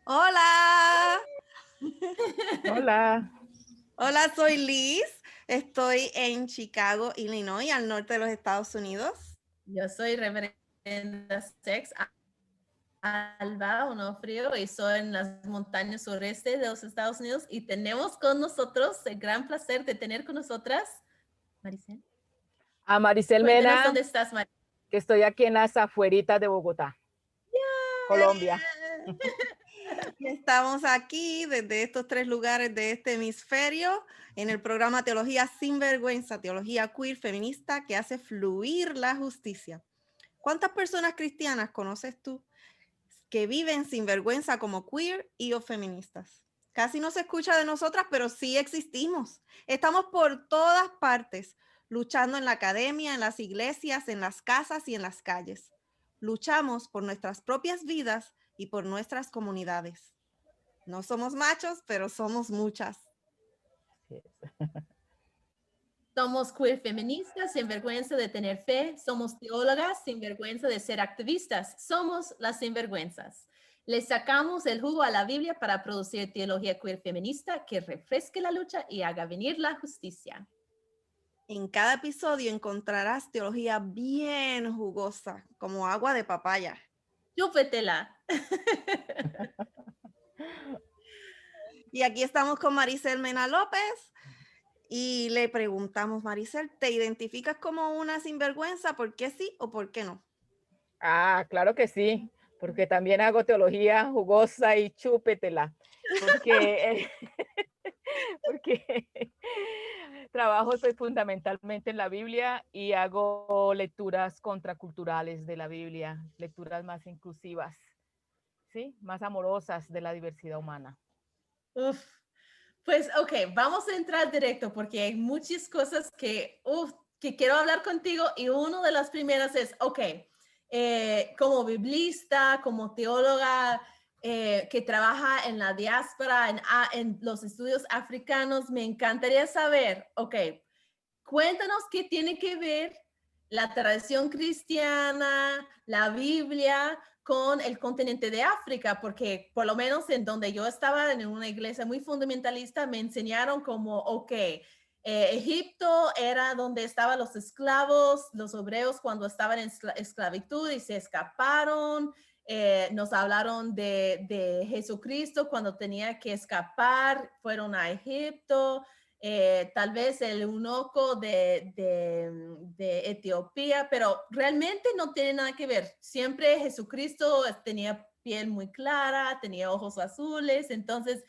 Hola, Hola, hola, soy Liz. Estoy en Chicago, Illinois, al norte de los Estados Unidos. Yo soy reverenda Sex Alba Onofrio y soy en las montañas sureste de los Estados Unidos y tenemos con nosotros el gran placer de tener con nosotras Maricel. a Maricel Cuéntanos Mena, dónde estás, Maricel. que estoy aquí en las afueritas de Bogotá, Colombia. Y estamos aquí desde estos 3 lugares de este hemisferio en el programa Teología Sin Vergüenza, teología queer feminista que hace fluir la justicia. ¿Cuántas personas cristianas conoces tú que viven sin vergüenza como queer y o feministas? Casi no se escucha de nosotras, pero sí existimos. Estamos por todas partes, luchando en la academia, en las iglesias, en las casas y en las calles. Luchamos por nuestras propias vidas y por nuestras comunidades. No somos machos, pero somos muchas. Somos queer feministas sin vergüenza de tener fe, somos teólogas sin vergüenza de ser activistas, somos las sinvergüenzas. Le sacamos el jugo a la Biblia para producir teología queer feminista que refresque la lucha y haga venir la justicia. En cada episodio encontrarás teología bien jugosa, como agua de papaya. Chúpetela. Y aquí estamos con Maricel Mena López y le preguntamos, Maricel, ¿te identificas como una sinvergüenza? ¿Por qué sí o por qué no? Ah, claro que sí, porque también hago teología jugosa y chúpetela, porque, porque trabajo soy fundamentalmente en la Biblia y hago lecturas contraculturales de la Biblia, lecturas más inclusivas, ¿sí? Más amorosas de la diversidad humana. Uf. Pues, ok, vamos a entrar directo porque hay muchas cosas que quiero hablar contigo y una de las primeras es, ok, como biblista, como teóloga que trabaja en la diáspora, en los estudios africanos, me encantaría saber, ok, cuéntanos qué tiene que ver la tradición cristiana, la Biblia, con el continente de África, porque por lo menos en donde yo estaba, en una iglesia muy fundamentalista, me enseñaron como, ok, Egipto era donde estaban los esclavos, los hebreos cuando estaban en esclavitud y se escaparon. Nos hablaron de Jesucristo cuando tenía que escapar, fueron a Egipto. Tal vez el eunuco de Etiopía, pero realmente no tiene nada que ver. Siempre Jesucristo tenía piel muy clara, tenía ojos azules, entonces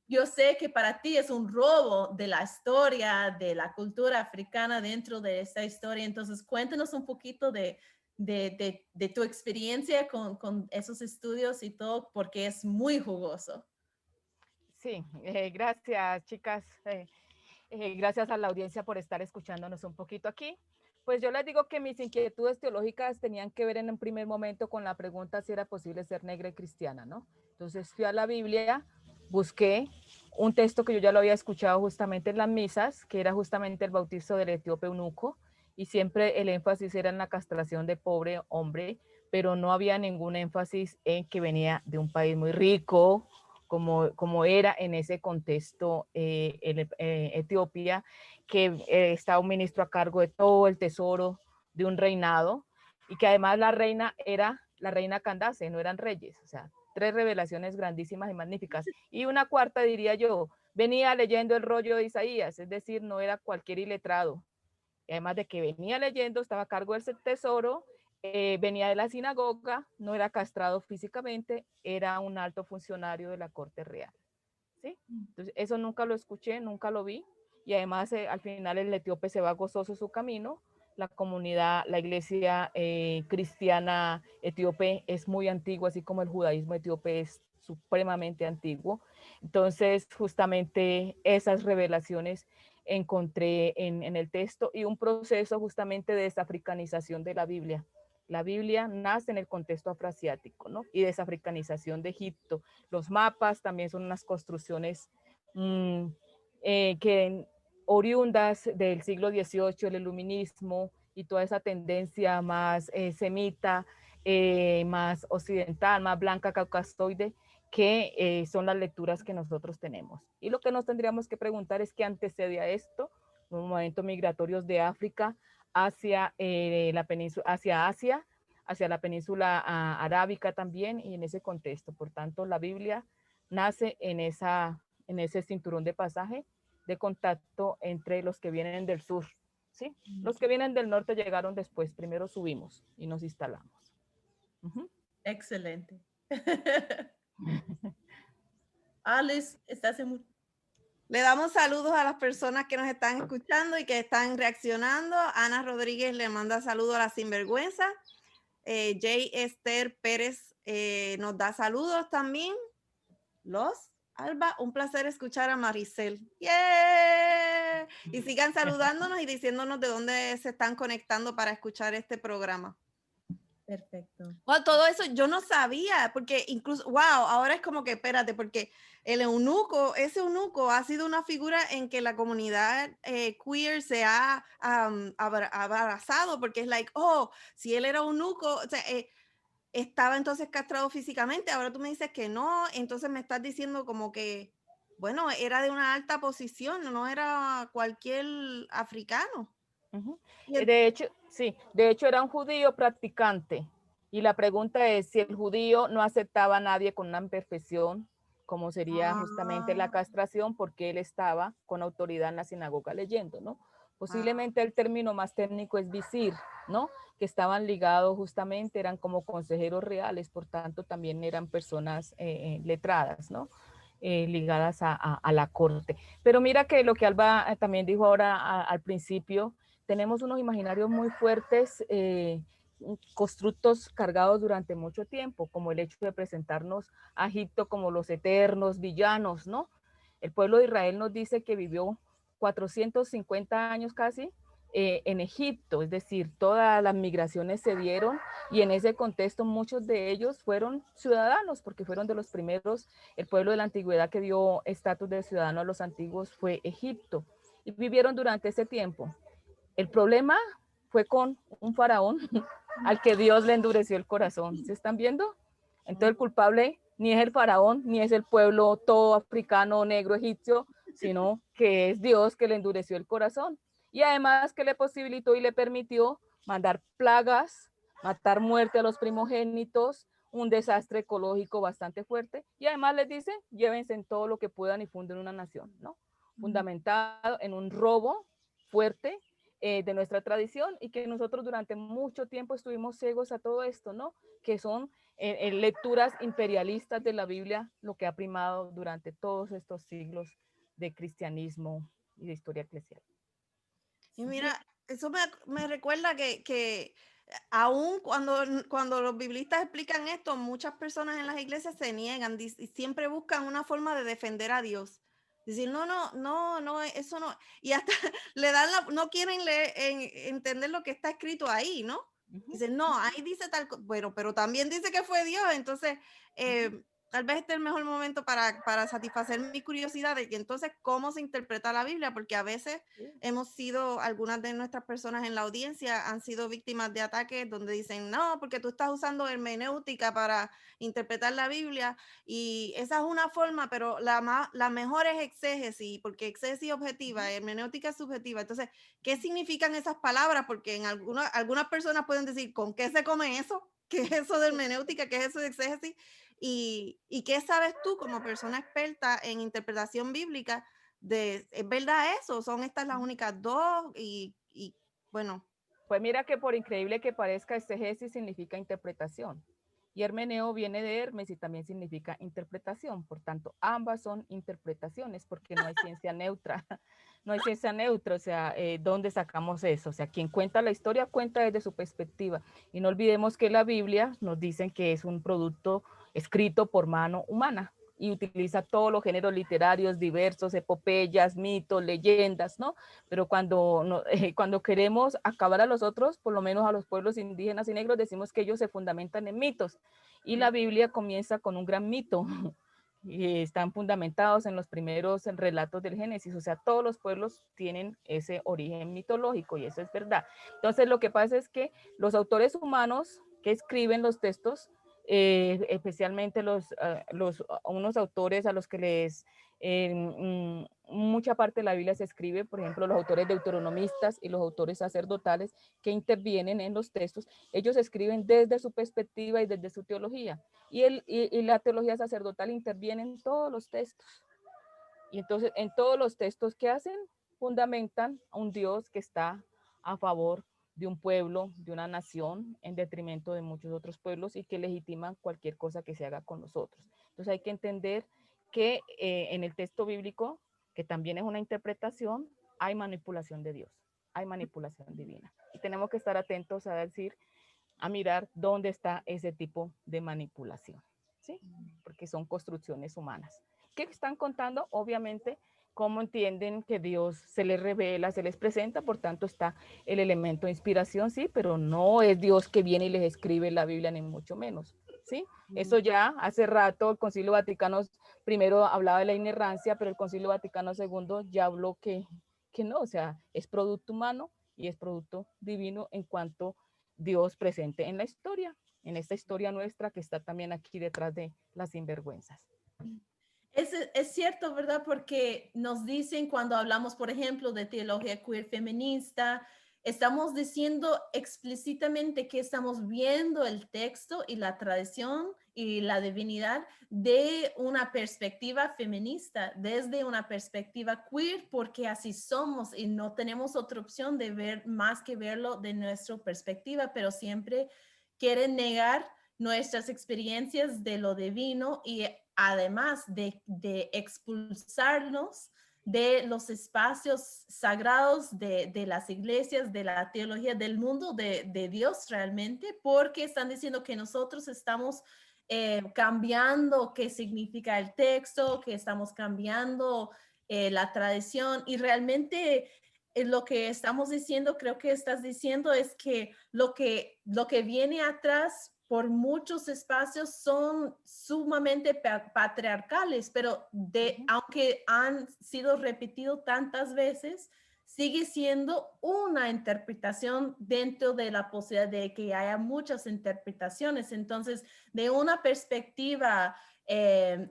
yo sé que para ti es un robo de la historia, de la cultura africana dentro de esta historia, entonces cuéntanos un poquito de tu experiencia con esos estudios y todo, porque es muy jugoso. Sí, gracias, chicas. Gracias a la audiencia por estar escuchándonos un poquito aquí. Pues yo les digo que mis inquietudes teológicas tenían que ver en un primer momento con la pregunta si era posible ser negra y cristiana, ¿no? Entonces fui a la Biblia, busqué un texto que yo ya lo había escuchado justamente en las misas, que era justamente el bautizo del etíope eunuco, y siempre el énfasis era en la castración de pobre hombre, pero no había ningún énfasis en que venía de un país muy rico, como era en ese contexto en Etiopía, que estaba un ministro a cargo de todo el tesoro de un reinado y que además la reina era la reina Candace, no eran reyes, o sea, 3 revelaciones grandísimas y magníficas. Y una cuarta, diría yo, venía leyendo el rollo de Isaías, es decir, no era cualquier iletrado. Y además de que venía leyendo, estaba a cargo del tesoro, venía de la sinagoga, no era castrado físicamente, era un alto funcionario de la corte real. ¿Sí? Entonces, eso nunca lo escuché, nunca lo vi, y además al final el etíope se va gozoso su camino. La comunidad, la iglesia cristiana etíope es muy antigua, así como el judaísmo etíope es supremamente antiguo. Entonces, justamente esas revelaciones encontré en el texto y un proceso justamente de desafricanización de la Biblia. La Biblia nace en el contexto afroasiático, ¿no? Y desafricanización de Egipto. Los mapas también son unas construcciones que oriundas del siglo XVIII, el iluminismo y toda esa tendencia más semita más occidental, más blanca, caucasoide, que son las lecturas que nosotros tenemos. Y lo que nos tendríamos que preguntar es qué antecede a esto, los movimientos migratorios de África hacia la península, hacia Asia, hacia la península arábica también, y en ese contexto. Por tanto, la Biblia nace en ese cinturón de pasaje de contacto entre los que vienen del sur, ¿sí? Los que vienen del norte llegaron después, primero subimos y nos instalamos. Excelente. Alice, ¿estás en? Le damos saludos a las personas que nos están escuchando y que están reaccionando. Ana Rodríguez le manda saludos a la sinvergüenza. Jay Esther Pérez nos da saludos también. Alba, un placer escuchar a Maricel. ¡Yeah! Y sigan saludándonos y diciéndonos de dónde se están conectando para escuchar este programa. Perfecto. Bueno, todo eso yo no sabía, porque incluso, wow, ahora es como que espérate, porque ese eunuco ha sido una figura en que la comunidad queer se ha abrazado, porque es like, oh, si él era eunuco, o sea, estaba entonces castrado físicamente, ahora tú me dices que no, entonces me estás diciendo como que, bueno, era de una alta posición, no era cualquier africano. De hecho, sí, de hecho era un judío practicante. Y la pregunta es si el judío no aceptaba a nadie con una imperfección, como sería justamente la castración, porque él estaba con autoridad en la sinagoga leyendo, ¿no? Posiblemente el término más técnico es visir, ¿no? Que estaban ligados justamente, eran como consejeros reales, por tanto también eran personas letradas, ¿no? Ligadas a la corte. Pero mira que lo que Alba también dijo ahora al principio, tenemos unos imaginarios muy fuertes, constructos cargados durante mucho tiempo, como el hecho de presentarnos a Egipto como los eternos villanos, ¿no? El pueblo de Israel nos dice que vivió 450 años casi en Egipto, es decir, todas las migraciones se dieron y en ese contexto muchos de ellos fueron ciudadanos, porque fueron de los primeros, el pueblo de la antigüedad que dio estatus de ciudadano a los antiguos fue Egipto, y vivieron durante ese tiempo. El problema fue con un faraón al que Dios le endureció el corazón. ¿Se están viendo? Entonces el culpable ni es el faraón, ni es el pueblo todo africano, negro, egipcio, sino que es Dios que le endureció el corazón. Y además que le posibilitó y le permitió mandar plagas, matar muerte a los primogénitos, un desastre ecológico bastante fuerte. Y además les dice, llévense en todo lo que puedan y funden una nación, ¿no? Fundamentado en un robo fuerte de nuestra tradición y que nosotros durante mucho tiempo estuvimos ciegos a todo esto, ¿no? Que son lecturas imperialistas de la Biblia, lo que ha primado durante todos estos siglos de cristianismo y de historia eclesial. Y mira, eso me recuerda que aún cuando los biblistas explican esto, muchas personas en las iglesias se niegan y siempre buscan una forma de defender a Dios. Decir, no, eso no. Y hasta le dan no quieren leer, entender lo que está escrito ahí, ¿no? Dicen, no, ahí dice tal cosa, bueno, pero también dice que fue Dios. Entonces, tal vez este es el mejor momento para satisfacer mi curiosidad de que entonces cómo se interpreta la Biblia, porque a veces algunas de nuestras personas en la audiencia han sido víctimas de ataques donde dicen, no, porque tú estás usando hermenéutica para interpretar la Biblia, y esa es una forma, pero la mejor es exégesis, porque exégesis objetiva, hermenéutica es subjetiva. Entonces, ¿qué significan esas palabras? Porque en algunas personas pueden decir, ¿con qué se come eso? ¿Qué es eso de hermenéutica? ¿Qué es eso de exégesis? ¿Y qué sabes tú como persona experta en interpretación bíblica es verdad eso? ¿Son estas las únicas dos? Y bueno. Pues mira que por increíble que parezca, exégesis significa interpretación. Y hermeneo viene de Hermes y también significa interpretación. Por tanto, ambas son interpretaciones porque no hay ciencia neutra. No hay ciencia neutra, o sea, ¿dónde sacamos eso? O sea, quien cuenta la historia cuenta desde su perspectiva. Y no olvidemos que la Biblia nos dicen que es un producto escrito por mano humana y utiliza todos los géneros literarios diversos, epopeyas, mitos, leyendas, ¿no? Pero cuando queremos acabar a los otros, por lo menos a los pueblos indígenas y negros, decimos que ellos se fundamentan en mitos. Y la Biblia comienza con un gran mito. Y están fundamentados en los primeros relatos del Génesis, o sea, todos los pueblos tienen ese origen mitológico y eso es verdad. Entonces, lo que pasa es que los autores humanos que escriben los textos, especialmente unos autores a los que les mucha parte de la Biblia se escribe, por ejemplo, los autores deuteronomistas y los autores sacerdotales que intervienen en los textos, ellos escriben desde su perspectiva y desde su teología. Y la teología sacerdotal interviene en todos los textos. Y entonces, en todos los textos que hacen, fundamentan a un Dios que está a favor de un pueblo, de una nación, en detrimento de muchos otros pueblos y que legitiman cualquier cosa que se haga con nosotros. Entonces hay que entender que en el texto bíblico, que también es una interpretación, hay manipulación de Dios, hay manipulación divina. Y tenemos que estar atentos a decir, a mirar dónde está ese tipo de manipulación, ¿sí? Porque son construcciones humanas. ¿Qué están contando? Obviamente, cómo entienden que Dios se les revela, se les presenta, por tanto está el elemento de inspiración, sí, pero no es Dios que viene y les escribe la Biblia, ni mucho menos, ¿sí? Eso ya hace rato el Concilio Vaticano primero hablaba de la inerrancia, pero el Concilio Vaticano II ya habló que no, o sea, es producto humano y es producto divino en cuanto Dios presente en la historia, en esta historia nuestra que está también aquí detrás de las sinvergüenzas. Es cierto, ¿verdad? Porque nos dicen cuando hablamos, por ejemplo, de teología queer feminista, estamos diciendo explícitamente que estamos viendo el texto y la tradición y la divinidad de una perspectiva feminista, desde una perspectiva queer, porque así somos y no tenemos otra opción de ver más que verlo de nuestra perspectiva, pero siempre quieren negar nuestras experiencias de lo divino y además de expulsarnos de los espacios sagrados de las iglesias, de la teología, del mundo de Dios realmente, porque están diciendo que nosotros estamos cambiando qué significa el texto, que estamos cambiando la tradición y realmente lo que estamos diciendo, creo que estás diciendo es que lo que viene atrás por muchos espacios son sumamente patriarcales, pero aunque han sido repetidos tantas veces, sigue siendo una interpretación dentro de la posibilidad de que haya muchas interpretaciones. Entonces, de una perspectiva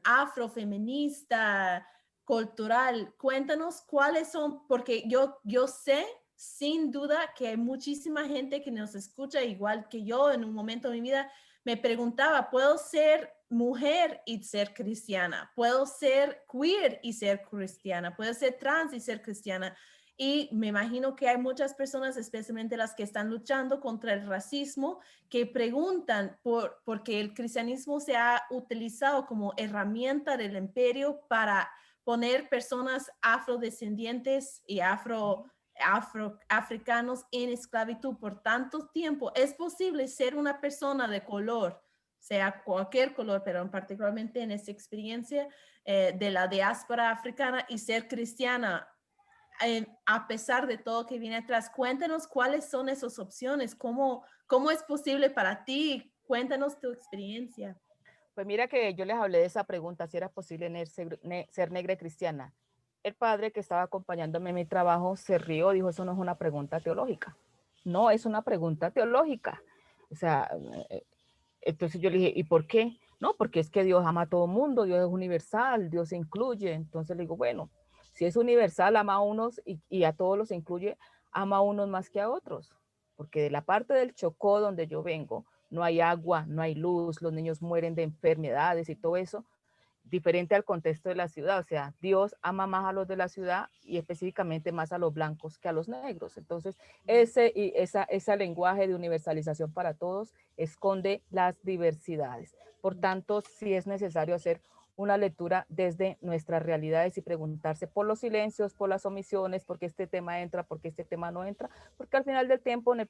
afrofeminista, cultural, cuéntanos cuáles son, porque yo sé sin duda que hay muchísima gente que nos escucha, igual que yo en un momento de mi vida, me preguntaba, ¿puedo ser mujer y ser cristiana? ¿Puedo ser queer y ser cristiana? ¿Puedo ser trans y ser cristiana? Y me imagino que hay muchas personas, especialmente las que están luchando contra el racismo, que preguntan porque el cristianismo se ha utilizado como herramienta del imperio para poner personas afrodescendientes y africanos en esclavitud por tanto tiempo. Es posible ser una persona de color, sea cualquier color, pero particularmente en esta experiencia de la diáspora africana y ser cristiana a pesar de todo que viene atrás. Cuéntanos cuáles son esas opciones, cómo es posible para ti. Cuéntanos tu experiencia. Pues mira que yo les hablé de esa pregunta, si era posible ser negra y cristiana. El padre que estaba acompañándome en mi trabajo se rió, dijo, eso no es una pregunta teológica. No es una pregunta teológica. O sea, entonces yo le dije, ¿y por qué? No, porque es que Dios ama a todo mundo, Dios es universal, Dios se incluye. Entonces le digo, bueno, si es universal, ama a unos y a todos los incluye, ama a unos más que a otros. Porque de la parte del Chocó donde yo vengo, no hay agua, no hay luz, los niños mueren de enfermedades y todo eso, diferente al contexto de la ciudad. O sea, Dios ama más a los de la ciudad y específicamente más a los blancos que a los negros. Entonesse lenguaje de universalización para todos esconde las diversidades. Por tanto, sí es necesario hacer una lectura desde nuestras realidades y preguntarse por los silencios, por las omisiones, por qué este tema entra, por qué este tema no entra, porque al final del tiempo, de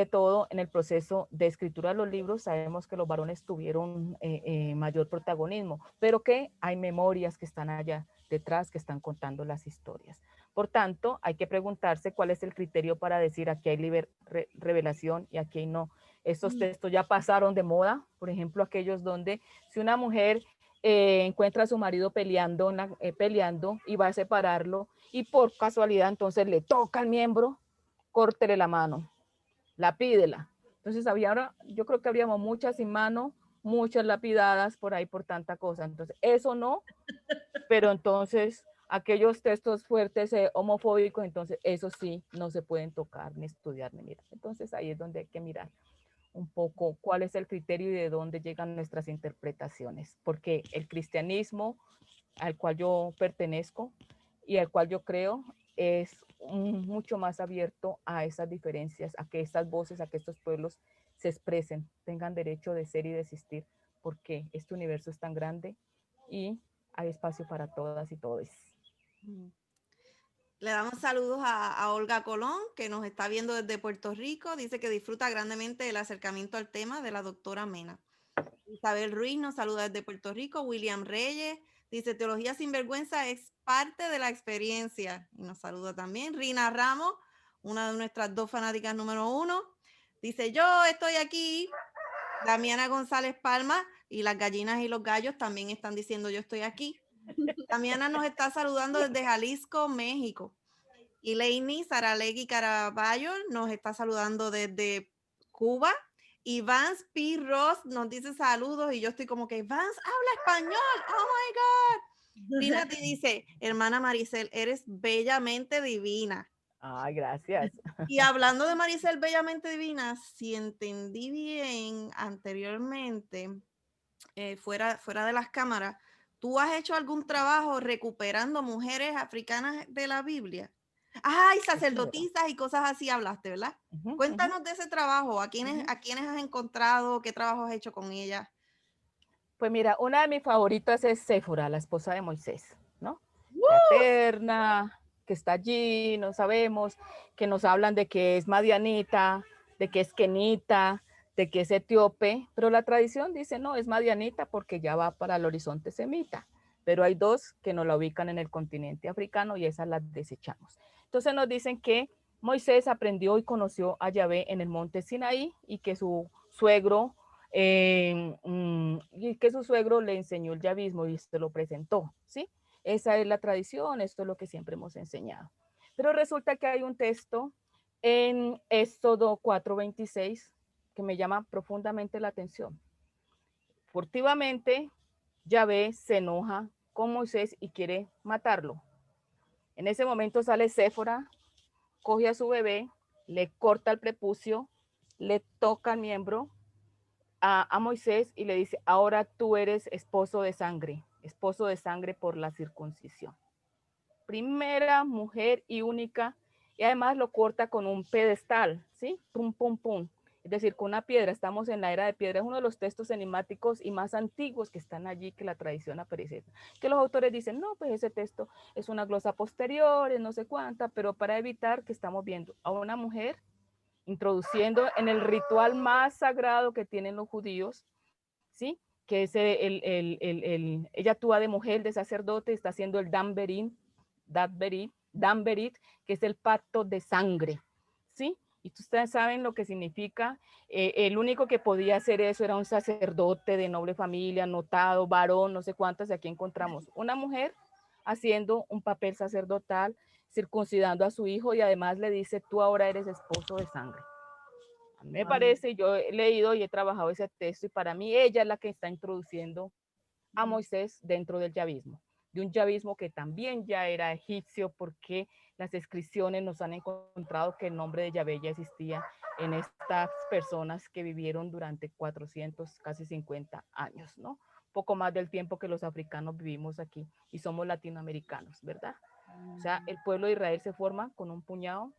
todo, en el proceso de escritura de los libros, sabemos que los varones tuvieron mayor protagonismo, pero que hay memorias que están allá detrás que están contando las historias. Por tanto, hay que preguntarse cuál es el criterio para decir aquí hay revelación y aquí no. Estos textos ya pasaron de moda, por ejemplo, aquellos donde si una mujer encuentra a su marido peleando y va a separarlo y por casualidad entonces le toca el miembro, córtele la mano, la pídela. Entonces yo creo que habríamos muchas sin mano, muchas lapidadas por ahí por tanta cosa. Entonces, eso no, pero entonces aquellos textos fuertes homofóbicos, entonces eso sí no se pueden tocar, ni estudiar, ni mirar. Entonces ahí es donde hay que mirar un poco cuál es el criterio y de dónde llegan nuestras interpretaciones, porque el cristianismo al cual yo pertenezco y al cual yo creo es mucho más abierto a esas diferencias, a que estas voces, a que estos pueblos se expresen, tengan derecho de ser y de existir, porque este universo es tan grande y hay espacio para todas y todos. Le damos saludos a Olga Colón, que nos está viendo desde Puerto Rico. Dice que disfruta grandemente el acercamiento al tema de la doctora Mena. Isabel Ruiz nos saluda desde Puerto Rico. William Reyes dice, teología sin vergüenza es parte de la experiencia. Y nos saluda también. Rina Ramos, una de nuestras 2 fanáticas número 1. Dice, yo estoy aquí. Damiana González Palma y las gallinas y los gallos también están diciendo, yo estoy aquí. Damiana nos está saludando desde Jalisco, México. Y Leini Saralegui Caraballo nos está saludando desde Cuba. Y Vance P. Ross nos dice saludos y yo estoy como que, Vance habla español, oh my God. Tina te dice, hermana Maricel, eres bellamente divina. Ay, gracias. Y hablando de Maricel bellamente divina, si entendí bien anteriormente, fuera de las cámaras, ¿tú has hecho algún trabajo recuperando mujeres africanas de la Biblia? Ay, sacerdotisas y cosas así hablaste, ¿verdad? Cuéntanos de ese trabajo, ¿a quiénes has encontrado? ¿Qué trabajo has hecho con ellas? Pues mira, una de mis favoritas es Séfora, la esposa de Moisés, ¿no? La eterna, que está allí, no sabemos, que nos hablan de que es madianita, de que es kenita, de que es etíope, pero la tradición dice no, es madianita porque ya va para el horizonte semita, pero hay 2 que nos la ubican en el continente africano y esas las desechamos. Entonces nos dicen que Moisés aprendió y conoció a Yahvé en el monte Sinaí y que su suegro y que su suegro le enseñó el yavismo y se lo presentó, ¿sí? Esa es la tradición, esto es lo que siempre hemos enseñado. Pero resulta que hay un texto en Éxodo 4:26 que me llama profundamente la atención. Furtivamente, Yahvé se enoja con Moisés y quiere matarlo. En ese momento sale Séfora, coge a su bebé, le corta el prepucio, le toca el miembro a Moisés y le dice, ahora tú eres esposo de sangre por la circuncisión. Primera mujer y única, y además lo corta con un pedestal, ¿sí? Pum, pum, pum. Es decir, con una piedra, estamos en la era de piedra, es uno de los textos enigmáticos y más antiguos que están allí, que la tradición aparece. Que los autores dicen, no, pues ese texto es una glosa posterior, es no sé cuánta, pero para evitar que estamos viendo a una mujer introduciendo en el ritual más sagrado que tienen los judíos, ¿sí? Que es ella actúa de mujer, de sacerdote, está haciendo el Danberit, que es el pacto de sangre, ¿sí? Y ustedes saben lo que significa. El único que podía hacer eso era un sacerdote de noble familia, notado, varón, no sé cuántas, y aquí encontramos una mujer haciendo un papel sacerdotal, circuncidando a su hijo y además le dice, tú ahora eres esposo de sangre. A mí me parece, yo he leído y he trabajado ese texto y para mí ella es la que está introduciendo a Moisés dentro del yavismo, de un yavismo que también ya era egipcio porque las inscripciones nos han encontrado que el nombre de Yahvé ya existía en estas personas que vivieron durante 400, casi 50 años, ¿no? Poco más del tiempo que los africanos vivimos aquí y somos latinoamericanos, ¿verdad? O sea, el pueblo de Israel se forma con un puñado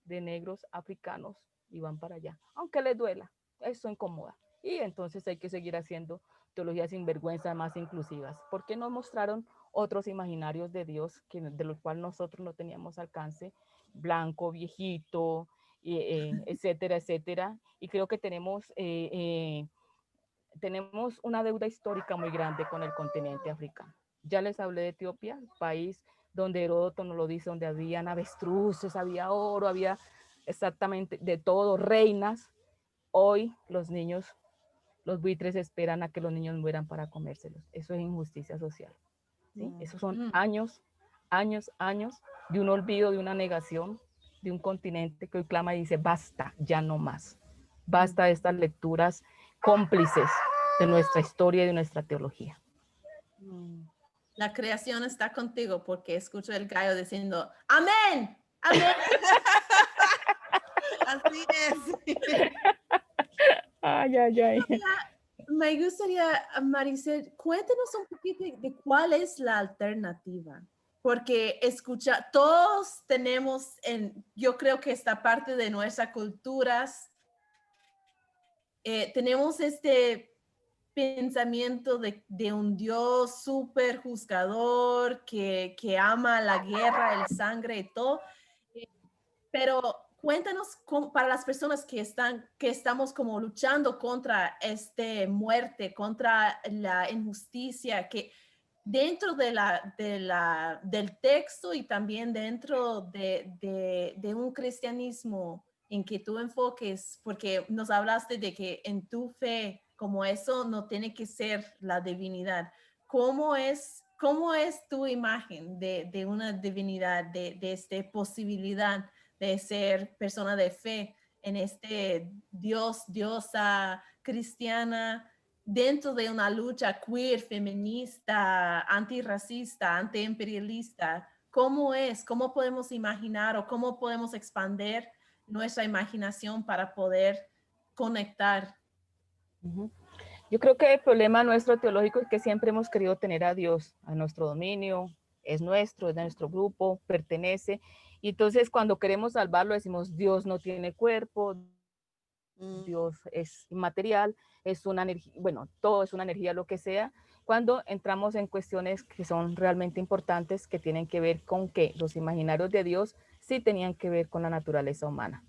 de negros africanos y van para allá, aunque les duela, eso incomoda. Y entonces hay que seguir haciendo teologías sin vergüenza más inclusivas, porque nos mostraron otros imaginarios de Dios de los cuales nosotros no teníamos alcance, blanco, viejito, etcétera, etcétera. Y creo que tenemos una deuda histórica muy grande con el continente africano. Ya les hablé de Etiopía, país donde Heródoto nos lo dice, donde habían avestruces, había oro, había exactamente de todo, reinas. Hoy los niños, los buitres esperan a que los niños mueran para comérselos. Eso es injusticia social. ¿Sí? Esos son años, años, años de un olvido, de una negación, de un continente que hoy clama y dice, basta, ya no más. basta de estas lecturas cómplices de nuestra historia y de nuestra teología. La creación está contigo porque escucho el gallo diciendo, amén, amén. Así es. Ay, ay, ay. Me gustaría, Maricel, cuéntenos un poquito de cuál es la alternativa, porque todos tenemos, yo creo que esta parte de nuestras culturas, tenemos este pensamiento de un Dios súper juzgador que ama la guerra, el sangre y todo. Pero cuéntanos para las personas que estamos como luchando contra esta muerte, contra la injusticia, que dentro del texto y también dentro de un cristianismo en que tú enfoques, porque nos hablaste de que en tu fe, como eso no tiene que ser la divinidad. ¿Cómo es tu imagen de una divinidad, de esta posibilidad de ser persona de fe en este diosa cristiana dentro de una lucha queer, feminista, antirracista, antiimperialista? ¿Cómo es? ¿Cómo podemos imaginar o cómo podemos expandir nuestra imaginación para poder conectar? Yo creo que el problema nuestro teológico es que siempre hemos querido tener a Dios a nuestro dominio, es nuestro, es de nuestro grupo, pertenece. Y entonces cuando queremos salvarlo decimos Dios no tiene cuerpo, Dios es inmaterial, es una energía, bueno, todo es una energía, lo que sea. Cuando entramos en cuestiones que son realmente importantes, que tienen que ver con que los imaginarios de Dios sí tenían que ver con la naturaleza humana.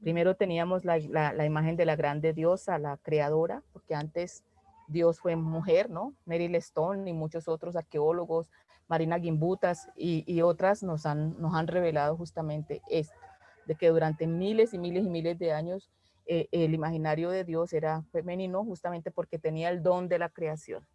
Primero teníamos la imagen de la grande diosa, la creadora, porque antes Dios fue mujer, ¿no? Meryl Stone y muchos otros arqueólogos, Marina Gimbutas y otras nos han revelado justamente esto, de que durante miles y miles y miles de años el imaginario de Dios era femenino justamente porque tenía el don de la creación.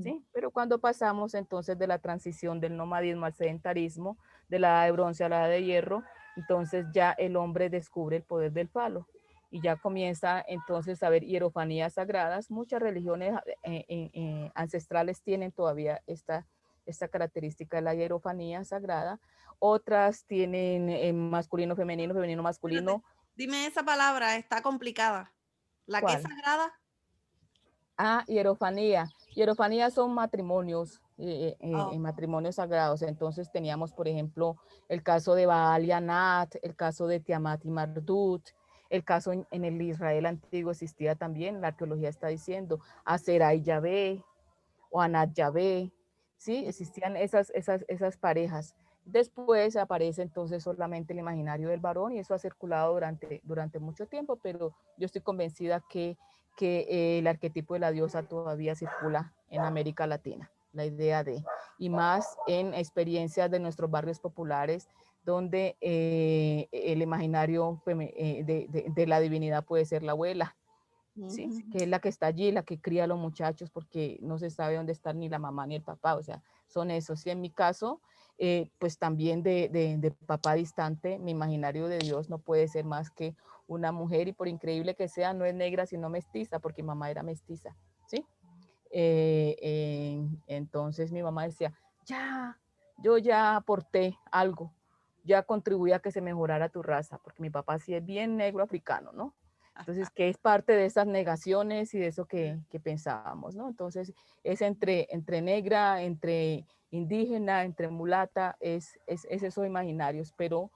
¿Sí? Pero cuando pasamos entonces de la transición del nomadismo al sedentarismo, de la edad de bronce a la edad de hierro, entonces ya el hombre descubre el poder del falo y ya comienza entonces a ver hierofanías sagradas. Muchas religiones ancestrales tienen todavía esta característica de la hierofanía sagrada, otras tienen masculino, femenino, femenino, masculino. Dime esa palabra, está complicada. ¿La que es sagrada? Ah, hierofanía. Hierofanía son matrimonios, matrimonios sagrados. Entonces teníamos, por ejemplo, el caso de Baal y Anat, el caso de Tiamat y Mardut, el caso en el Israel antiguo existía también, la arqueología está diciendo, Asera y Yahvé, o Anat Yahvé, ¿sí? Existían esas parejas. Después aparece entonces solamente el imaginario del varón y eso ha circulado durante mucho tiempo, pero yo estoy convencida que el arquetipo de la diosa todavía circula en América Latina, la idea de, y más en experiencias de nuestros barrios populares, donde el imaginario de la divinidad puede ser la abuela, ¿sí? Que es la que está allí, la que cría a los muchachos, porque no se sabe dónde están ni la mamá ni el papá, o sea, son esos. Y en mi caso, pues también de papá distante, mi imaginario de Dios no puede ser más que una mujer, y por increíble que sea, no es negra, sino mestiza, porque mi mamá era mestiza, ¿sí? Entonces mi mamá decía, yo ya aporté algo, ya contribuí a que se mejorara tu raza, porque mi papá sí es bien negro africano, ¿no? Entonces, que es parte de esas negaciones y de eso que pensábamos, ¿no? Entonces, es entre negra, entre indígena, entre mulata, es esos imaginarios, pero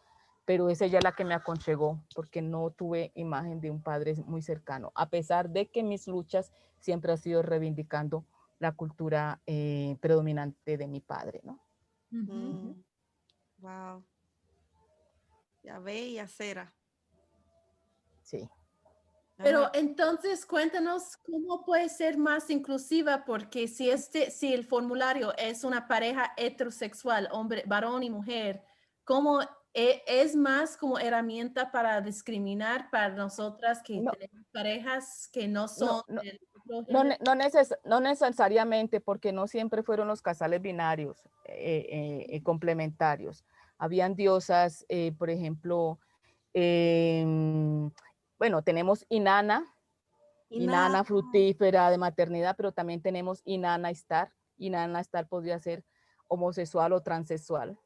es ella la que me aconchegó, porque no tuve imagen de un padre muy cercano, a pesar de que mis luchas siempre han sido reivindicando la cultura predominante de mi padre, ¿no? Wow. Yahvé y Asera. Sí. Pero entonces cuéntanos cómo puede ser más inclusiva, porque si el formulario es una pareja heterosexual, hombre, varón y mujer, ¿cómo es más como herramienta para discriminar para nosotras que tenemos parejas que no son del otro género? No necesariamente, porque no siempre fueron los casales binarios complementarios. Habían diosas, por ejemplo, bueno, tenemos inana fructífera de maternidad, pero también tenemos inana estar. Inana estar podría ser homosexual o transexual,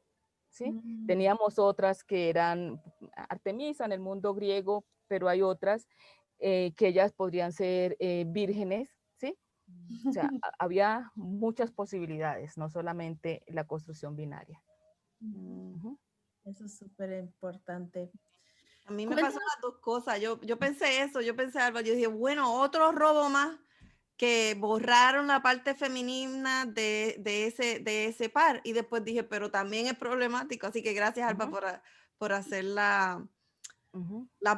¿sí? Teníamos otras que eran Artemisa en el mundo griego, pero hay otras que ellas podrían ser vírgenes, ¿sí? O sea, había muchas posibilidades, no solamente la construcción binaria. Eso es súper importante. A mí me pasaron las dos cosas. Yo pensé eso, yo pensé, Álvaro, yo dije, bueno, otro robo más que borraron la parte femenina de ese par. Y después dije, pero también es problemático. Así que gracias, Alba, por hacer la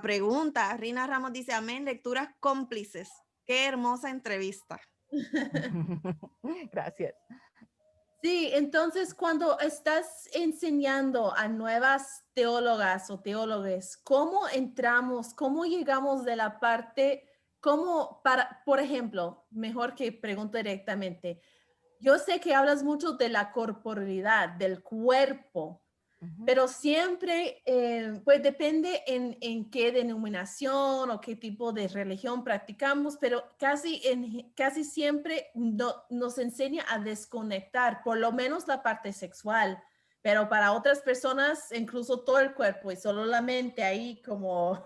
pregunta. Rina Ramos dice, amén, lecturas cómplices. Qué hermosa entrevista. Gracias. Sí, entonces cuando estás enseñando a nuevas teólogas o teólogos, ¿cómo entramos, cómo llegamos de la parte, por ejemplo, mejor que pregunto directamente, yo sé que hablas mucho de la corporalidad, del cuerpo, pero siempre, pues depende en qué denominación o qué tipo de religión practicamos, pero casi siempre nos enseña a desconectar, por lo menos la parte sexual, pero para otras personas incluso todo el cuerpo y solo la mente ahí como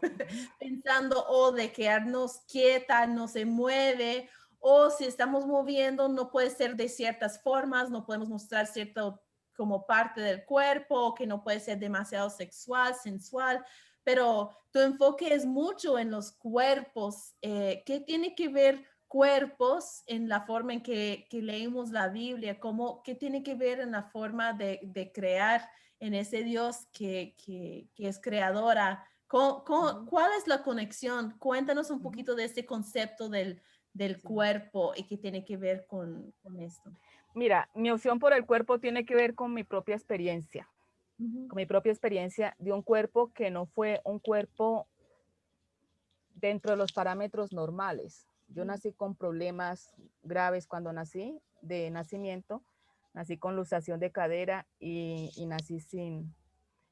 pensando o de quedarnos quieta, no se mueve, o si estamos moviendo no puede ser de ciertas formas, no podemos mostrar cierto como parte del cuerpo, que no puede ser demasiado sexual, sensual, pero tu enfoque es mucho en los cuerpos. ¿Qué tiene que ver cuerpos en la forma en que leemos la Biblia? ¿Qué tiene que ver en la forma de crear en ese Dios que es creadora? ¿Cuál es la conexión? Cuéntanos un poquito de este concepto del cuerpo y qué tiene que ver con esto. Mira, mi opción por el cuerpo tiene que ver con mi propia experiencia, con mi propia experiencia de un cuerpo que no fue un cuerpo dentro de los parámetros normales. Yo nací con problemas graves cuando nací, de nacimiento, nací con luxación de cadera y nací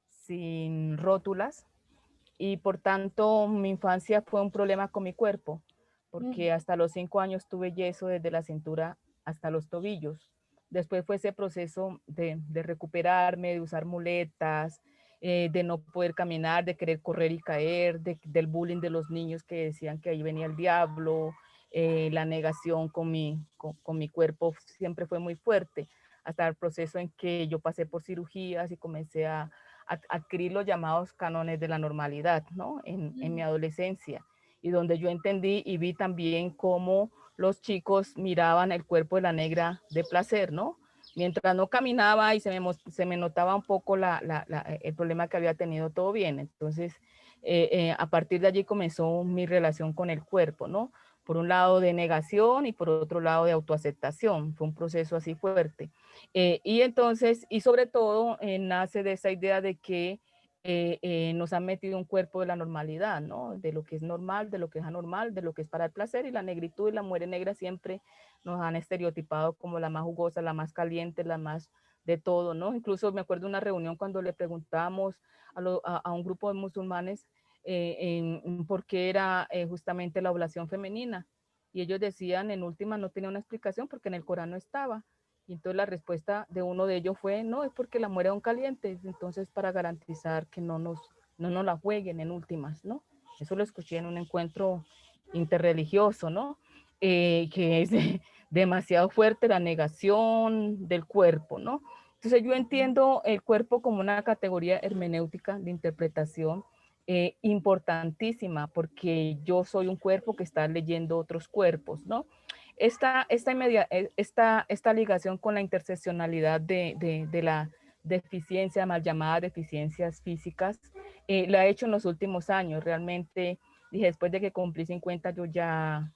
sin rótulas y por tanto mi infancia fue un problema con mi cuerpo, porque hasta los 5 años tuve yeso desde la cintura hasta los tobillos. Después fue ese proceso de recuperarme, de usar muletas, de no poder caminar, de querer correr y caer, del bullying de los niños que decían que ahí venía el diablo, la negación con mi cuerpo siempre fue muy fuerte, hasta el proceso en que yo pasé por cirugías y comencé a adquirir los llamados cánones de la normalidad, ¿no? En mi adolescencia, y donde yo entendí y vi también cómo los chicos miraban el cuerpo de la negra de placer, ¿no? Mientras no caminaba y se me notaba un poco el problema que había tenido, todo bien. Entonces, a partir de allí comenzó mi relación con el cuerpo, ¿no? Por un lado de negación y por otro lado de autoaceptación. Fue un proceso así fuerte. Y entonces, y sobre todo, nace de esa idea de que nos han metido un cuerpo de la normalidad, ¿no? De lo que es normal, de lo que es anormal, de lo que es para el placer, y la negritud y la mujer negra siempre nos han estereotipado como la más jugosa, la más caliente, la más de todo, ¿no? Incluso me acuerdo de una reunión cuando le preguntábamos a un grupo de musulmanes por qué era justamente la oblación femenina, y ellos decían, en última, no tenía una explicación porque en el Corán no estaba. Y entonces la respuesta de uno de ellos fue, no, es porque la mujer es un caliente, entonces para garantizar que no nos la jueguen en últimas, ¿no? Eso lo escuché en un encuentro interreligioso, ¿no? Que es demasiado fuerte la negación del cuerpo, ¿no? Entonces yo entiendo el cuerpo como una categoría hermenéutica de interpretación importantísima, porque yo soy un cuerpo que está leyendo otros cuerpos, ¿no? Esta ligación con la interseccionalidad de la deficiencia, mal llamada deficiencias físicas, la he hecho en los últimos años. Realmente dije, después de que cumplí 50, yo ya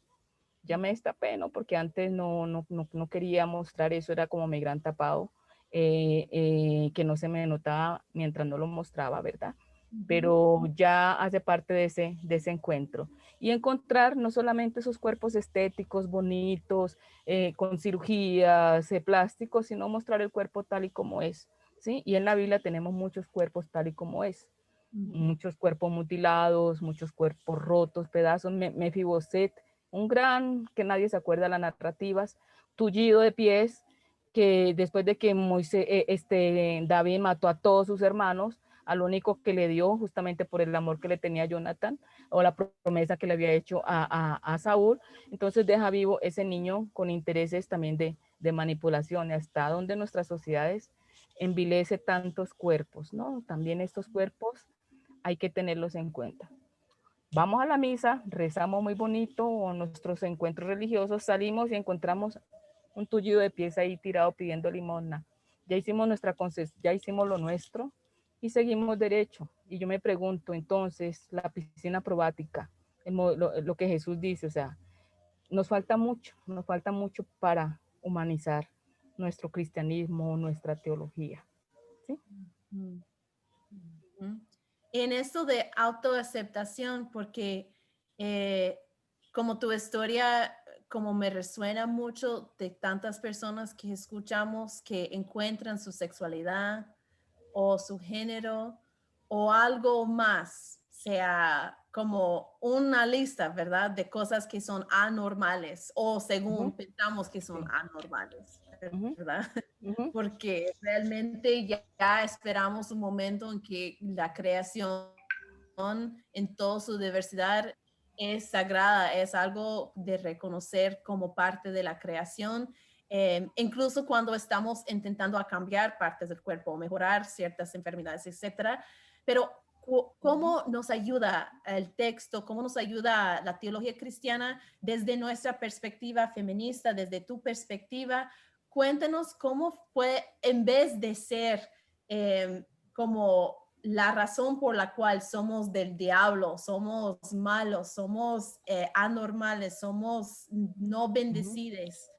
me destapé, ¿no? Porque antes no quería mostrar eso, era como mi gran tapado, que no se me notaba mientras no lo mostraba, ¿verdad? Pero ya hace parte de ese encuentro. Y encontrar no solamente esos cuerpos estéticos, bonitos, con cirugías, plásticos, sino mostrar el cuerpo tal y como es, ¿sí? Y en la Biblia tenemos muchos cuerpos tal y como es. muchos cuerpos mutilados, muchos cuerpos rotos, pedazos, Mefiboset, un gran, que nadie se acuerda de las narrativas, tullido de pies, que después de que David mató a todos sus hermanos, al único que le dio, justamente por el amor que le tenía a Jonathan, o la promesa que le había hecho a Saúl, entonces deja vivo ese niño con intereses también de manipulación, hasta donde nuestras sociedades envilece tantos cuerpos, ¿no? También estos cuerpos hay que tenerlos en cuenta. Vamos a la misa, rezamos muy bonito, o nuestros encuentros religiosos, salimos y encontramos un tullido de pies ahí tirado pidiendo limosna. Ya hicimos ya hicimos lo nuestro y seguimos derecho. Y yo me pregunto, entonces, la piscina probática, lo que Jesús dice, o sea, nos falta mucho para humanizar nuestro cristianismo, nuestra teología. ¿Sí? En esto de autoaceptación, porque como tu historia, como me resuena mucho de tantas personas que escuchamos que encuentran su sexualidad o su género o algo más, sea como una lista, ¿verdad? De cosas que son anormales o según pensamos que son anormales, ¿verdad? Porque realmente ya esperamos un momento en que la creación en toda su diversidad es sagrada, es algo de reconocer como parte de la creación, incluso cuando estamos intentando a cambiar partes del cuerpo, mejorar ciertas enfermedades, etcétera. Pero ¿cómo nos ayuda el texto? ¿Cómo nos ayuda la teología cristiana desde nuestra perspectiva feminista, desde tu perspectiva? Cuéntanos cómo fue, en vez de ser como la razón por la cual somos del diablo, somos malos, somos anormales, somos no bendecidos.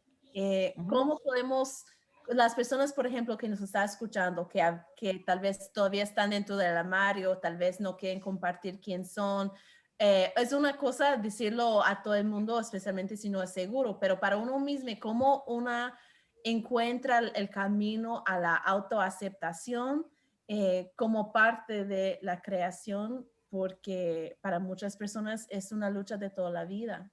¿Cómo podemos, las personas, por ejemplo, que nos están escuchando, que tal vez todavía están dentro del armario, tal vez no quieren compartir quién son, es una cosa decirlo a todo el mundo, especialmente si no es seguro, pero para uno mismo, ¿cómo una encuentra el camino a la autoaceptación como parte de la creación? Porque para muchas personas es una lucha de toda la vida.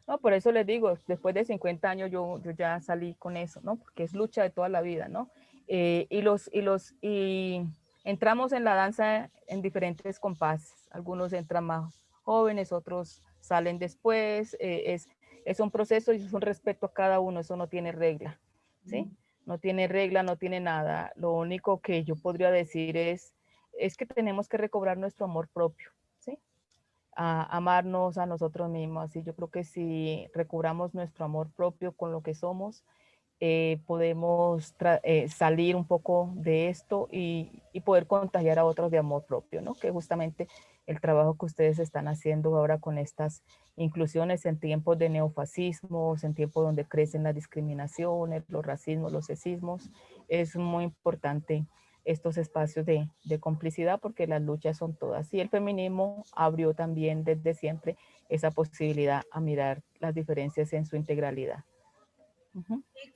No, por eso les digo, después de 50 años yo ya salí con eso, ¿no? Porque es lucha de toda la vida, ¿no? Y entramos en la danza en diferentes compases. Algunos entran más jóvenes, otros salen después. Es un proceso y es un respeto a cada uno, eso no tiene regla, ¿sí? No tiene regla, no tiene nada. Lo único que yo podría decir es que tenemos que recobrar nuestro amor propio, ¿sí? A amarnos a nosotros mismos. Y yo creo que si recobramos nuestro amor propio con lo que somos, podemos salir un poco de esto y poder contagiar a otros de amor propio, ¿no? Que justamente el trabajo que ustedes están haciendo ahora con estas inclusiones en tiempos de neofascismos, en tiempos donde crecen las discriminaciones, los racismos, los sexismos, es muy importante estos espacios de complicidad porque las luchas son todas. Y el feminismo abrió también desde siempre esa posibilidad a mirar las diferencias en su integralidad.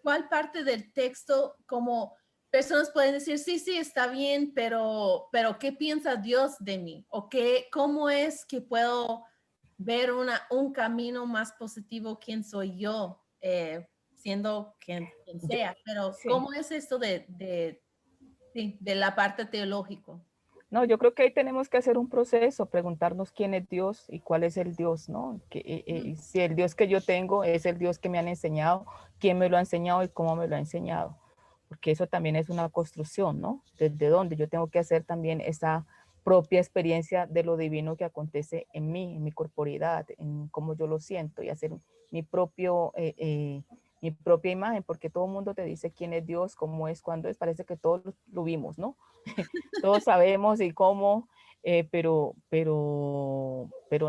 ¿Cuál parte del texto, como personas pueden decir, sí, sí, está bien, pero ¿qué piensa Dios de mí? ¿O cómo es que puedo ver un camino más positivo? ¿Quién soy yo? Siendo quien sea. Pero Sí. ¿cómo es esto de la parte teológica? No, yo creo que ahí tenemos que hacer un proceso, preguntarnos quién es Dios y cuál es el Dios, ¿no? Si el Dios que yo tengo es el Dios que me han enseñado, quién me lo ha enseñado y cómo me lo ha enseñado. Porque eso también es una construcción, ¿no? Desde donde yo tengo que hacer también esa propia experiencia de lo divino que acontece en mí, en mi corporidad, en cómo yo lo siento y hacer mi mi propia imagen, porque todo el mundo te dice quién es Dios, cómo es, cuándo es, parece que todos lo vimos, ¿no? Todos sabemos y cómo, pero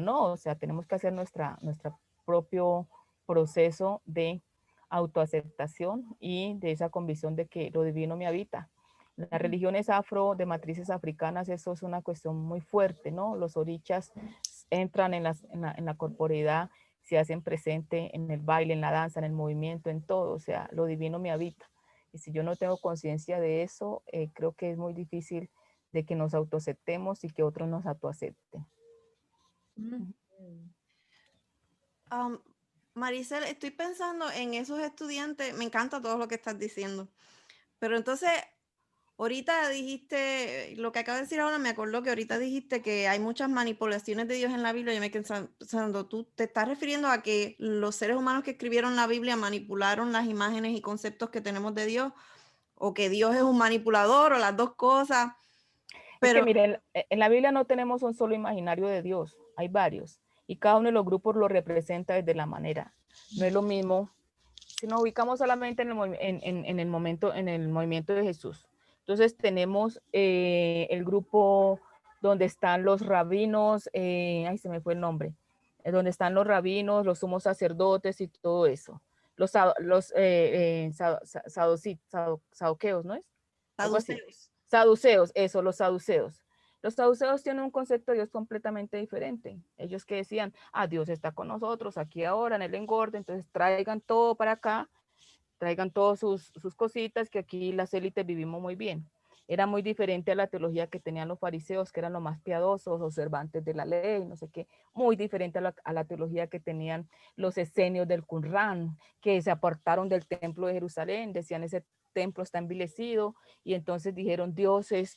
no, o sea, tenemos que hacer nuestro propio proceso de autoaceptación y de esa convicción de que lo divino me habita. Las religiones afro, de matrices africanas, eso es una cuestión muy fuerte, ¿no? Los orichas entran en la corporeidad, se hacen presente en el baile, en la danza, en el movimiento, en todo, o sea, lo divino me habita. Y si yo no tengo conciencia de eso, creo que es muy difícil de que nos autoaceptemos y que otros nos autoacepten. Maricel, estoy pensando en esos estudiantes, me encanta todo lo que estás diciendo, pero entonces, ahorita dijiste, lo que acabo de decir ahora, me acordó que ahorita dijiste que hay muchas manipulaciones de Dios en la Biblia. Yo me quedé pensando, tú te estás refiriendo a que los seres humanos que escribieron la Biblia manipularon las imágenes y conceptos que tenemos de Dios, o que Dios es un manipulador, o las dos cosas. Pero es que miren, en la Biblia no tenemos un solo imaginario de Dios, hay varios, y cada uno de los grupos lo representa desde la manera. No es lo mismo si nos ubicamos solamente en el movimiento de Jesús. Entonces tenemos el grupo donde están los rabinos, ay, se me fue el nombre, donde están los rabinos, los sumos sacerdotes y todo eso. Los saduceos, ¿no es? Algo así. Saduceos, eso, los saduceos. Los saduceos tienen un concepto de Dios completamente diferente. Ellos que decían, Dios está con nosotros aquí ahora en el engorde, entonces traigan todo para acá, traigan todas sus cositas, que aquí las élites vivimos muy bien. Era muy diferente a la teología que tenían los fariseos, que eran los más piadosos, observantes de la ley, no sé qué. Muy diferente a la teología que tenían los esenios del Qumran, que se apartaron del templo de Jerusalén, decían ese templo está envilecido, y entonces dijeron Dios es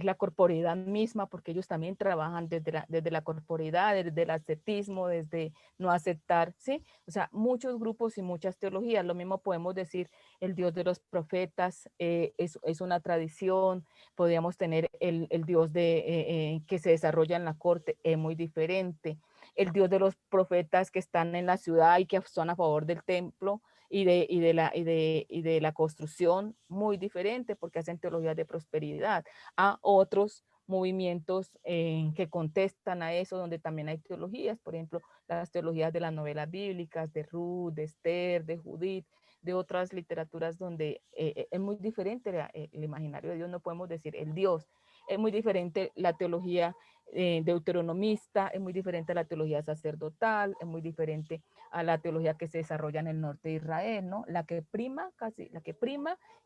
la corporeidad misma, porque ellos también trabajan desde la corporeidad, desde el ascetismo, desde no aceptar, ¿sí? O sea, muchos grupos y muchas teologías. Lo mismo podemos decir, el Dios de los profetas es una tradición. Podríamos tener el Dios que se desarrolla en la corte, es muy diferente. El Dios de los profetas que están en la ciudad y que son a favor del templo y de la construcción, muy diferente, porque hacen teologías de prosperidad. A otros movimientos que contestan a eso, donde también hay teologías, por ejemplo, las teologías de las novelas bíblicas, de Ruth, de Esther, de Judith, de otras literaturas donde es muy diferente el imaginario de Dios. No podemos decir el Dios, es muy diferente la teología deuteronomista, es muy diferente a la teología sacerdotal, es muy diferente a la teología que se desarrolla en el norte de Israel, ¿no? La que prima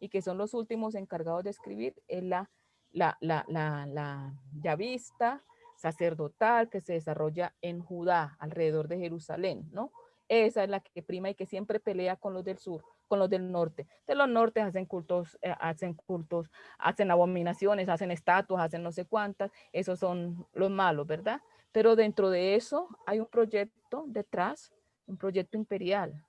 y que son los últimos encargados de escribir es la yavista sacerdotal que se desarrolla en Judá, alrededor de Jerusalén, ¿no? Esa es la que prima y que siempre pelea con los del sur, con los del norte. De los nortes hacen cultos, hacen abominaciones, hacen estatuas, hacen no sé cuántas. Esos son los malos, ¿verdad? Pero dentro de eso hay un proyecto detrás, un proyecto imperial,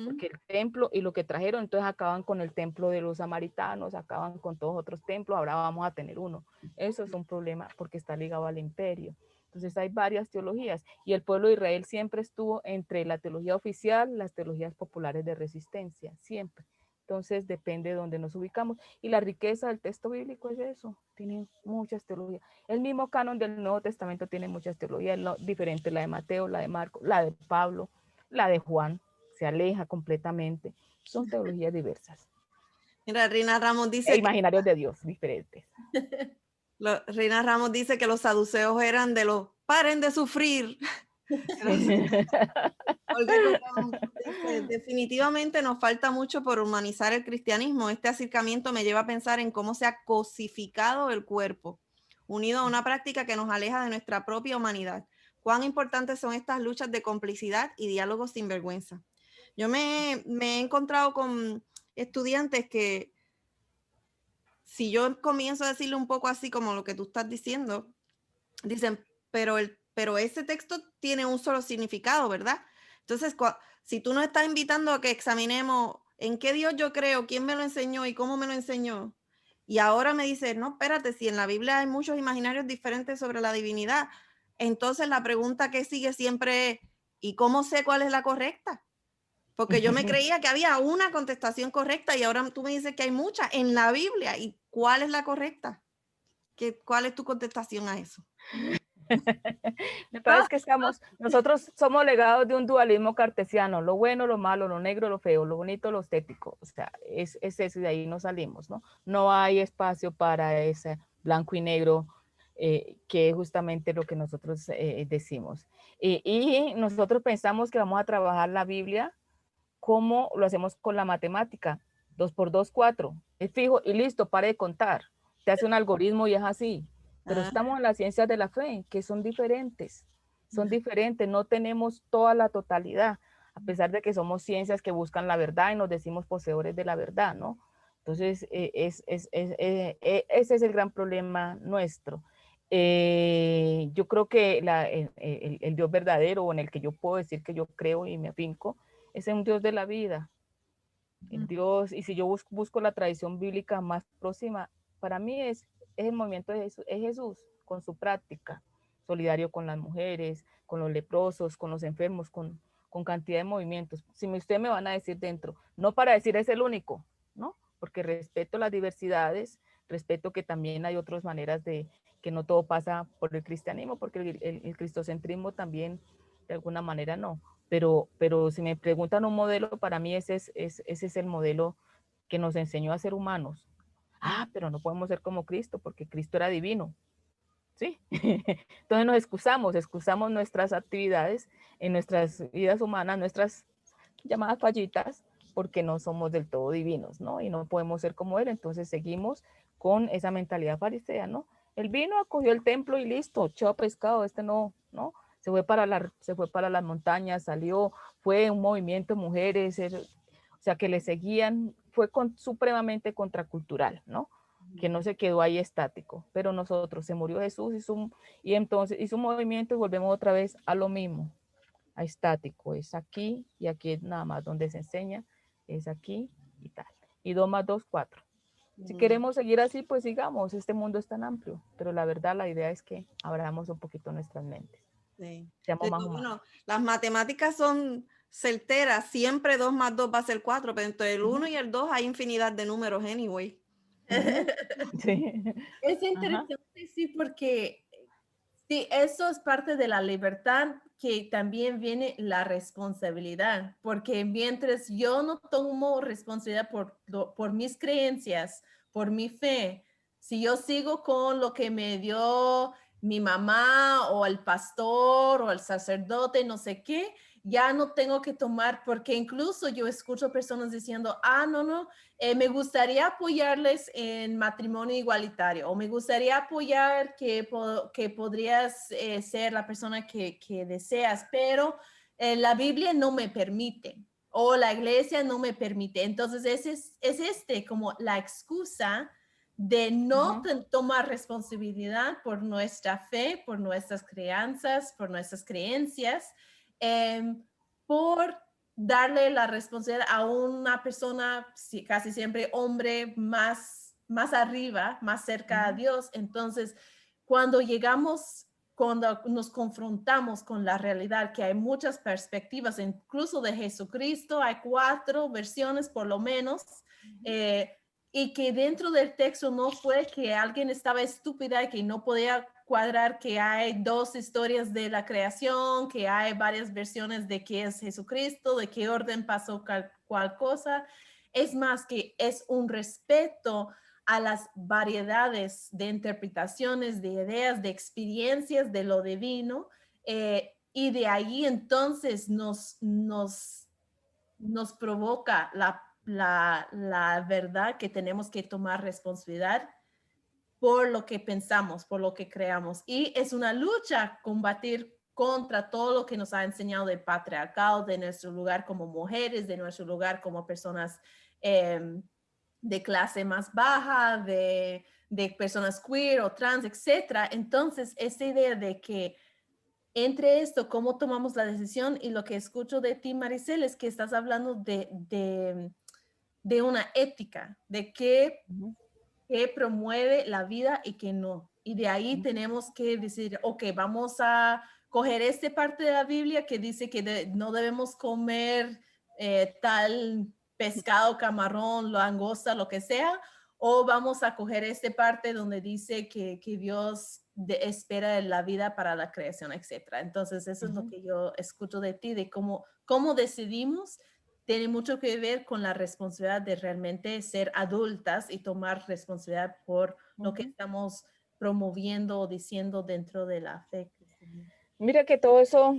porque el templo y lo que trajeron, entonces acaban con el templo de los samaritanos, acaban con todos otros templos, ahora vamos a tener uno. Eso es un problema porque está ligado al imperio. Entonces hay varias teologías y el pueblo de Israel siempre estuvo entre la teología oficial, las teologías populares de resistencia, siempre. Entonces depende de dónde nos ubicamos. Y la riqueza del texto bíblico es eso, tiene muchas teologías. El mismo canon del Nuevo Testamento tiene muchas teologías, diferente la de Mateo, la de Marco, la de Pablo, la de Juan, se aleja completamente. Son teologías diversas. Mira, Rina Ramos dice imaginarios de Dios diferentes. Rina Ramos dice que los saduceos eran de los paren de sufrir. Dice, definitivamente nos falta mucho por humanizar el cristianismo. Este acercamiento me lleva a pensar en cómo se ha cosificado el cuerpo, unido a una práctica que nos aleja de nuestra propia humanidad. Cuán importantes son estas luchas de complicidad y diálogos sin vergüenza. Yo me he encontrado con estudiantes que, si yo comienzo a decirle un poco así como lo que tú estás diciendo, dicen, pero ese texto tiene un solo significado, ¿verdad? Entonces, si tú nos estás invitando a que examinemos en qué Dios yo creo, quién me lo enseñó y cómo me lo enseñó, y ahora me dice, no, espérate, si en la Biblia hay muchos imaginarios diferentes sobre la divinidad, entonces la pregunta que sigue siempre es, ¿y cómo sé cuál es la correcta? Porque yo me creía que había una contestación correcta y ahora tú me dices que hay muchas en la Biblia. ¿Y cuál es la correcta? ¿Cuál es tu contestación a eso? Me parece que nosotros somos legados de un dualismo cartesiano, lo bueno, lo malo, lo negro, lo feo, lo bonito, lo estético. O sea, es eso y de ahí no salimos, ¿no? No hay espacio para ese blanco y negro, que es justamente lo que nosotros decimos. Y nosotros pensamos que vamos a trabajar la Biblia como lo hacemos con la matemática. 2 por 2, 4. Es fijo y listo, pare de contar. te hace un algoritmo y es así. Pero Ah. estamos en las ciencias de la fe, que son diferentes, no tenemos toda la totalidad, a pesar de que somos ciencias que buscan la verdad y nos decimos poseedores de la verdad, ¿no? Entonces, ese es el gran problema nuestro. Yo creo que el Dios verdadero, o en el que yo puedo decir que yo creo y me afinco, es un Dios de la vida. El Dios, y si yo busco la tradición bíblica más próxima, para mí es el movimiento de Jesús, es Jesús con su práctica, solidario con las mujeres, con los leprosos, con los enfermos, con cantidad de movimientos. Si ustedes me van a decir dentro, no para decir es el único, ¿no? Porque respeto las diversidades, respeto que también hay otras maneras de que no todo pasa por el cristianismo, porque el cristocentrismo también de alguna manera no. Pero si me preguntan un modelo, para mí ese es el modelo que nos enseñó a ser humanos. Ah, pero no podemos ser como Cristo, porque Cristo era divino. ¿Sí? Entonces nos excusamos nuestras actividades en nuestras vidas humanas, nuestras llamadas fallitas, porque no somos del todo divinos, ¿no? Y no podemos ser como Él, entonces seguimos con esa mentalidad farisea, ¿no? Él vino, acogió el templo y listo, echó pescado, no, ¿no? Se fue para las montañas, salió, fue un movimiento de mujeres, o sea, que le seguían, fue supremamente contracultural, ¿no? Que no se quedó ahí estático, pero nosotros, se murió Jesús y entonces hizo un movimiento y volvemos otra vez a lo mismo, a estático, es aquí y aquí es nada más donde se enseña, es aquí y tal. Y 2 más 2, 4. Si queremos seguir así, pues sigamos, este mundo es tan amplio, pero la verdad, la idea es que abramos un poquito nuestras mentes. Sí. Seamos más humanos. Bueno, las matemáticas son certeras, siempre 2 más 2 va a ser 4, pero entre el 1 y el 2 hay infinidad de números anyway. Sí. Es interesante, sí, porque sí, eso es parte de la libertad, que también viene la responsabilidad, porque mientras yo no tomo responsabilidad por mis creencias, por mi fe, si yo sigo con lo que me dio mi mamá o el pastor o el sacerdote, no sé qué, ya no tengo que tomar, porque incluso yo escucho personas diciendo, no, me gustaría apoyarles en matrimonio igualitario, o me gustaría apoyar que podrías ser la persona que deseas, pero la Biblia no me permite o la iglesia no me permite. Entonces, es como la excusa de no tomar responsabilidad por nuestra fe, por nuestras crianzas, por nuestras creencias, por darle la responsabilidad a una persona, casi siempre hombre, más arriba, más cerca a Dios. Entonces, cuando nos confrontamos con la realidad, que hay muchas perspectivas, incluso de Jesucristo, hay 4 versiones por lo menos, y que dentro del texto no fue que alguien estaba estúpida y que no podía cuadrar que hay 2 historias de la creación, que hay varias versiones de qué es Jesucristo, de qué orden pasó cual cosa. Es más que es un respeto a las variedades de interpretaciones, de ideas, de experiencias de lo divino, y de ahí entonces nos provoca la verdad que tenemos que tomar responsabilidad por lo que pensamos, por lo que creamos. Y es una lucha combatir contra todo lo que nos ha enseñado del patriarcado, de nuestro lugar como mujeres, de nuestro lugar como personas de clase más baja, de personas queer o trans, etc. Entonces, esta idea de que entre esto, cómo tomamos la decisión, y lo que escucho de ti, Maricel, es que estás hablando de una ética, de qué promueve la vida y qué no. Y de ahí tenemos que decir, ok, vamos a coger esta parte de la Biblia que dice que no debemos comer tal pescado, camarón, langosta, lo que sea, o vamos a coger esta parte donde dice que Dios espera la vida para la creación, etcétera. Entonces, eso es lo que yo escucho de ti, de cómo decidimos. Tiene mucho que ver con la responsabilidad de realmente ser adultas y tomar responsabilidad por lo que estamos promoviendo o diciendo dentro de la fe cristiana. Mira que todo eso,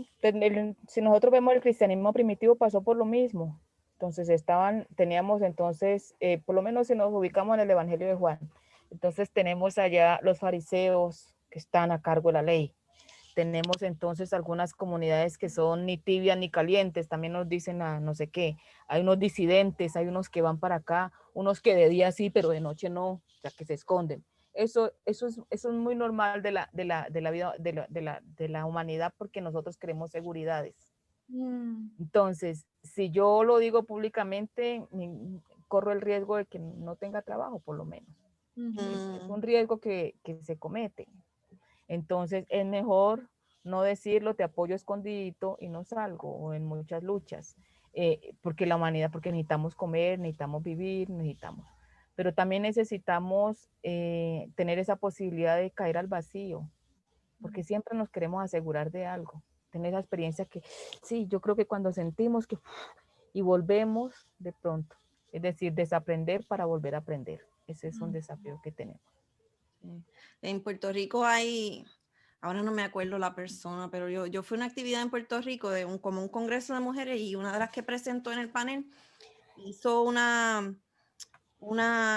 si nosotros vemos el cristianismo primitivo, pasó por lo mismo. Entonces teníamos entonces, por lo menos si nos ubicamos en el Evangelio de Juan, Entonces tenemos allá los fariseos que están a cargo de la ley. Tenemos entonces algunas comunidades que son ni tibias ni calientes, también nos dicen a no sé qué. Hay unos disidentes, hay unos que van para acá, unos que de día sí, pero de noche no, o sea, que se esconden. Eso es muy normal de la vida de la humanidad porque nosotros queremos seguridades. Entonces, si yo lo digo públicamente, corro el riesgo de que no tenga trabajo, por lo menos. Es un riesgo que se comete. Entonces, es mejor no decirlo, te apoyo escondidito y no salgo, o en muchas luchas, porque la humanidad, porque necesitamos comer, necesitamos vivir, necesitamos. Pero también necesitamos tener esa posibilidad de caer al vacío, porque siempre nos queremos asegurar de algo. Tener esa experiencia que, sí, yo creo que cuando sentimos que, y volvemos de pronto, es decir, desaprender para volver a aprender. Ese es un desafío que tenemos. En Puerto Rico hay, ahora no me acuerdo la persona, pero yo fui a una actividad en Puerto Rico como un congreso de mujeres y una de las que presentó en el panel hizo una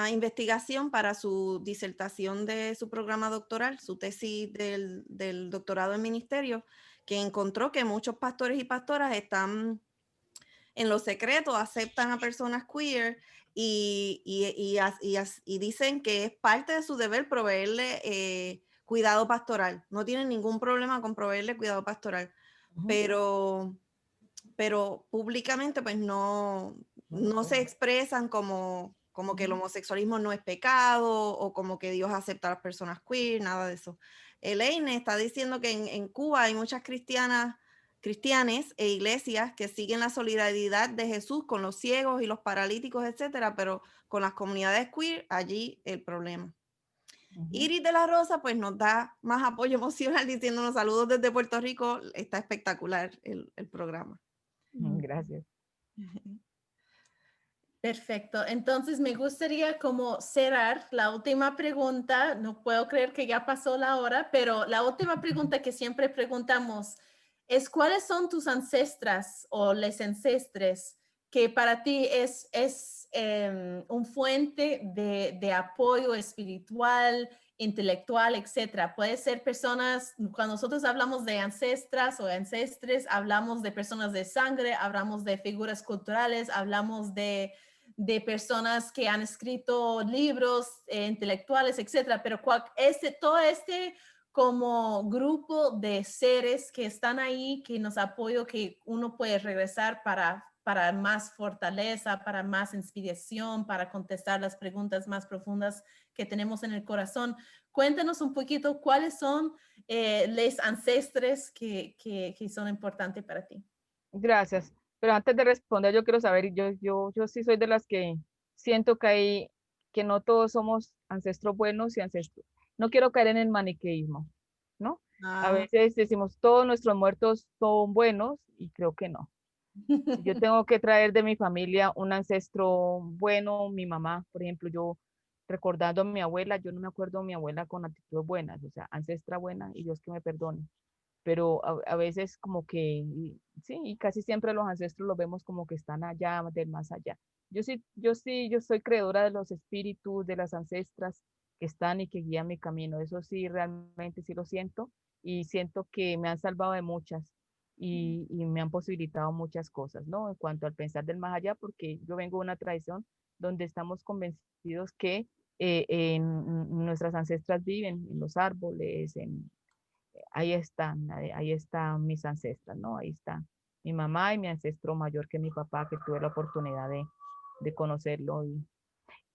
investigación para su disertación de su programa doctoral, su tesis del doctorado en ministerio, que encontró que muchos pastores y pastoras están en lo secreto, aceptan a personas queer y dicen que es parte de su deber proveerle cuidado pastoral. No tienen ningún problema con proveerle cuidado pastoral, pero públicamente pues no se expresan como que el homosexualismo no es pecado o como que Dios acepta a las personas queer, nada de eso. Elaine está diciendo que en Cuba hay muchas cristianes e iglesias que siguen la solidaridad de Jesús con los ciegos y los paralíticos, etcétera, pero con las comunidades queer, allí el problema. Iris de la Rosa pues nos da más apoyo emocional diciéndonos saludos desde Puerto Rico. Está espectacular el programa. Gracias. Perfecto. Entonces me gustaría como cerrar la última pregunta. No puedo creer que ya pasó la hora, pero la última pregunta que siempre preguntamos es ¿cuáles son tus ancestras o les ancestres que para ti es un fuente de apoyo espiritual, intelectual, etcétera? Puede ser personas, cuando nosotros hablamos de ancestras o ancestres, hablamos de personas de sangre, hablamos de figuras culturales, hablamos de personas que han escrito libros intelectuales, etcétera, pero todo este como grupo de seres que están ahí, que nos apoyan, que uno puede regresar para más fortaleza, para más inspiración, para contestar las preguntas más profundas que tenemos en el corazón. Cuéntanos un poquito cuáles son los ancestres que son importantes para ti. Gracias. Pero antes de responder, yo quiero saber, yo sí soy de las que siento que no todos somos ancestros buenos y ancestros. No quiero caer en el maniqueísmo, ¿no? A veces decimos, todos nuestros muertos son buenos y creo que no. Yo tengo que traer de mi familia un ancestro bueno, mi mamá, por ejemplo, yo recordando a mi abuela, yo no me acuerdo de mi abuela con actitudes buenas, o sea, ancestra buena y Dios que me perdone, pero a veces como que, sí, y casi siempre los ancestros los vemos como que están allá, del más allá. Yo soy creadora de los espíritus, de las ancestras que están y que guían mi camino, eso sí, realmente sí lo siento y siento que me han salvado de muchas y me han posibilitado muchas cosas, ¿no? En cuanto al pensar del más allá, porque yo vengo de una tradición donde estamos convencidos que nuestras ancestras viven en los árboles, ahí están mis ancestras, ¿no? Ahí está mi mamá y mi ancestro mayor que mi papá, que tuve la oportunidad de conocerlo.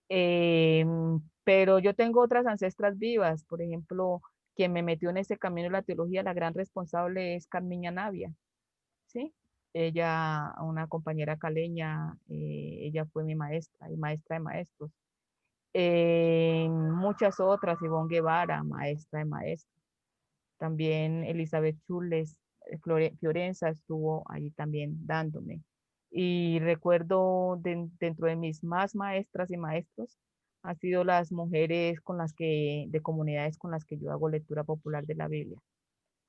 Pero yo tengo otras ancestras vivas, por ejemplo, quien me metió en ese camino de la teología, la gran responsable es Carmiña Navia, ¿sí? Ella, una compañera caleña, ella fue mi maestra y maestra de maestros. Muchas otras, Ivonne Guevara, maestra de maestros. También Elizabeth Chules, Fiorenza estuvo allí también dándome. Y recuerdo dentro de mis más maestras y maestros, han sido las mujeres de comunidades con las que yo hago lectura popular de la Biblia.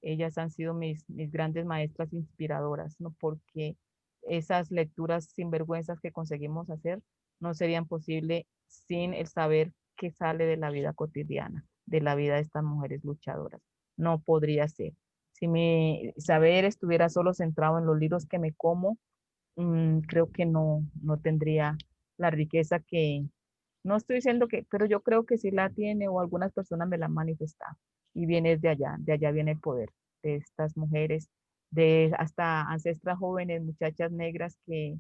Ellas han sido mis grandes maestras inspiradoras, ¿no? Porque esas lecturas sinvergüenzas que conseguimos hacer no serían posible sin el saber que sale de la vida cotidiana, de la vida de estas mujeres luchadoras. No podría ser. Si mi saber estuviera solo centrado en los libros que me como, creo que no tendría la riqueza que, no estoy diciendo que, pero yo creo que sí la tiene o algunas personas me la han manifestado y viene de allá viene el poder de estas mujeres, de hasta ancestras jóvenes, muchachas negras que,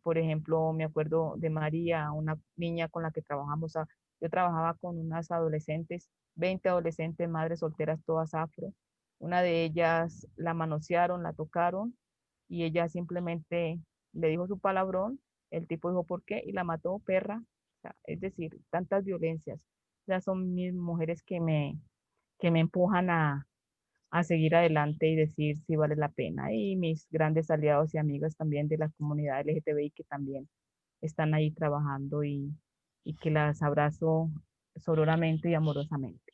por ejemplo, me acuerdo de María, una niña con la que trabajamos, yo trabajaba con unas adolescentes, 20 adolescentes, madres solteras, todas afro. Una de ellas la manosearon, la tocaron y ella simplemente le dijo su palabrón, el tipo dijo por qué y la mató, perra. O sea, es decir, tantas violencias. Ya son mis mujeres que me empujan a seguir adelante y decir si vale la pena. Y mis grandes aliados y amigas también de la comunidad LGTBI que también están ahí trabajando y que las abrazo sororamente y amorosamente.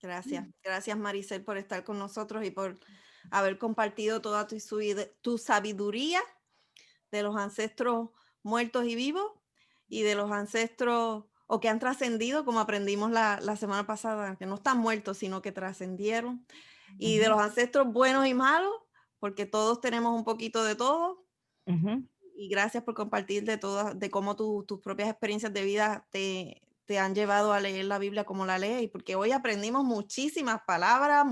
Gracias, gracias Maricel por estar con nosotros y por haber compartido toda tu sabiduría de los ancestros muertos y vivos y de los ancestros o que han trascendido, como aprendimos la semana pasada, que no están muertos, sino que trascendieron, y de los ancestros buenos y malos, porque todos tenemos un poquito de todo. Y gracias por compartir de cómo tus propias experiencias de vida te han llevado a leer la Biblia como la lees, porque hoy aprendimos muchísimas palabras,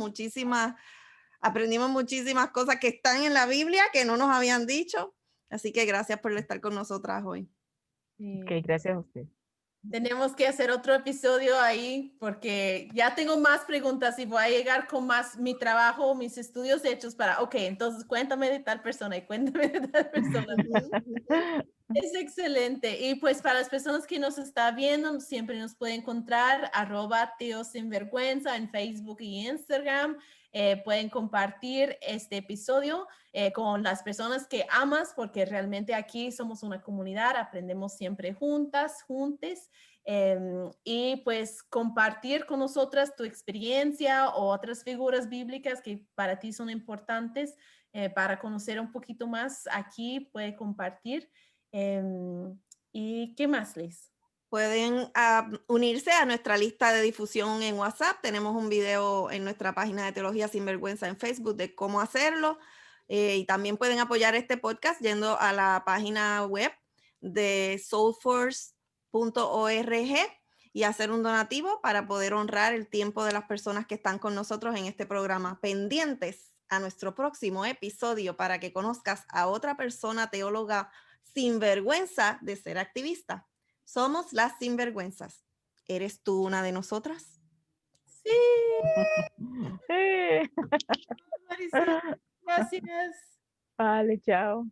aprendimos muchísimas cosas que están en la Biblia que no nos habían dicho. Así que gracias por estar con nosotras hoy. Ok, gracias a usted. Tenemos que hacer otro episodio ahí porque ya tengo más preguntas y voy a llegar con más mi trabajo, mis estudios hechos para, ok, entonces cuéntame de tal persona y cuéntame de tal persona. Es excelente. Y pues para las personas que nos están viendo, siempre nos pueden encontrar @teosinvergüenza en Facebook y Instagram. Pueden compartir este episodio con las personas que amas, porque realmente aquí somos una comunidad, aprendemos siempre juntas, juntes. Y pues compartir con nosotras tu experiencia o otras figuras bíblicas que para ti son importantes para conocer un poquito más. Aquí puede compartir. ¿Y qué más, Liz? Pueden unirse a nuestra lista de difusión en WhatsApp. Tenemos un video en nuestra página de Teología Sinvergüenza en Facebook de cómo hacerlo. Y también pueden apoyar este podcast yendo a la página web de soulforce.org y hacer un donativo para poder honrar el tiempo de las personas que están con nosotros en este programa. Pendientes a nuestro próximo episodio para que conozcas a otra persona teóloga sin vergüenza de ser activista. Somos las sinvergüenzas. ¿Eres tú una de nosotras? Sí. Maricel, gracias. Vale, chao.